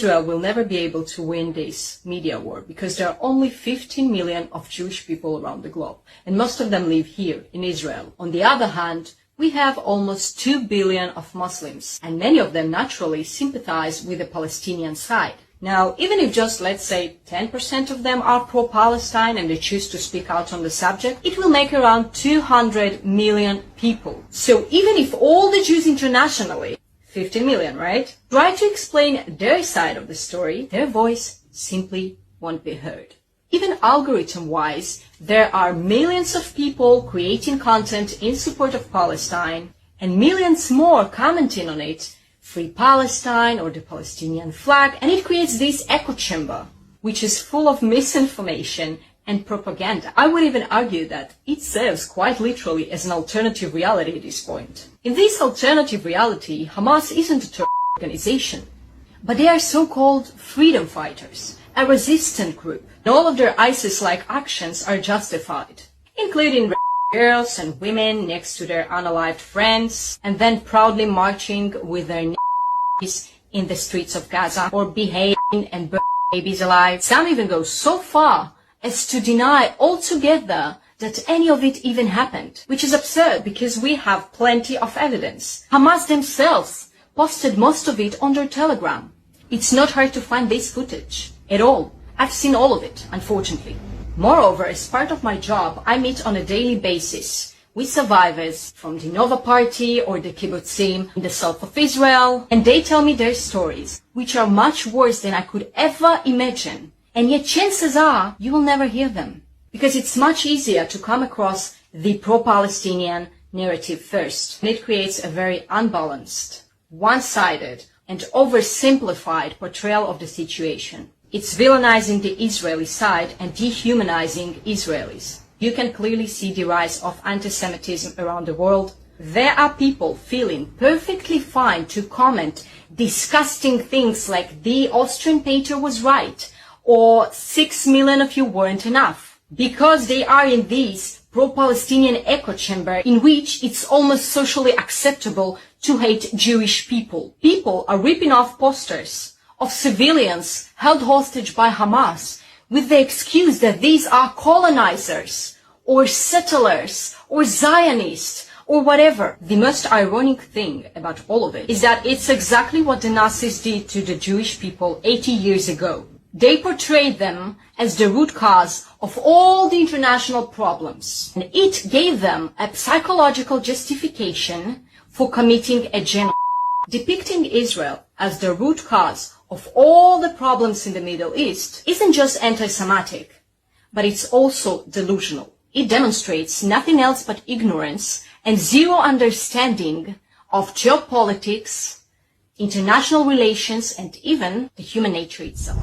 Israel will never be able to win this media war because there are only 15 million of Jewish people around the globe, and most of them live here in Israel. On the other hand, we have almost 2 billion of Muslims, and many of them naturally sympathize with the Palestinian side. Now, even if just, let's say, 10% of them are pro-Palestine and they choose to speak out on the subject, it will make around 200 million people. So even if all the Jews internationally, 50 million, right, try to explain their side of the story, their voice simply won't be heard. Even algorithm-wise, there are millions of people creating content in support of Palestine and millions more commenting on it, Free Palestine or the Palestinian flag, and it creates this echo chamber, which is full of misinformation and propaganda. I would even argue that it serves quite literally as an alternative reality at this point. In this alternative reality, Hamas isn't a terrorist organization, but they are so-called freedom fighters, a resistant group, and all of their ISIS-like actions are justified, including girls and women next to their unalived friends, and then proudly marching with their knees in the streets of Gaza, or behaving and burning babies alive. Some even go so far as to deny altogether that any of it even happened, which is absurd because we have plenty of evidence. Hamas themselves posted most of it on their Telegram. It's not hard to find this footage at all. I've seen all of it, unfortunately. Moreover, as part of my job, I meet on a daily basis with survivors from the Nova Party or the Kibbutzim in the south of Israel, and they tell me their stories, which are much worse than I could ever imagine. And yet chances are you will never hear them, because it's much easier to come across the pro-Palestinian narrative first. And it creates a very unbalanced, one-sided, and oversimplified portrayal of the situation. It's villainizing the Israeli side and dehumanizing Israelis. You can clearly see the rise of anti-Semitism around the world. There are people feeling perfectly fine to comment disgusting things like the Austrian painter was right, or 6 million of you weren't enough, because they are in this pro-Palestinian echo chamber in which it's almost socially acceptable to hate Jewish people. People are ripping off posters of civilians held hostage by Hamas with the excuse that these are colonizers or settlers or Zionists or whatever. The most ironic thing about all of it is that it's exactly what the Nazis did to the Jewish people 80 years ago. They portrayed them as the root cause of all the international problems, and it gave them a psychological justification for committing a genocide. Depicting Israel as the root cause of all the problems in the Middle East isn't just anti-Semitic, but it's also delusional. It demonstrates nothing else but ignorance and zero understanding of geopolitics, international relations, and even the human nature itself.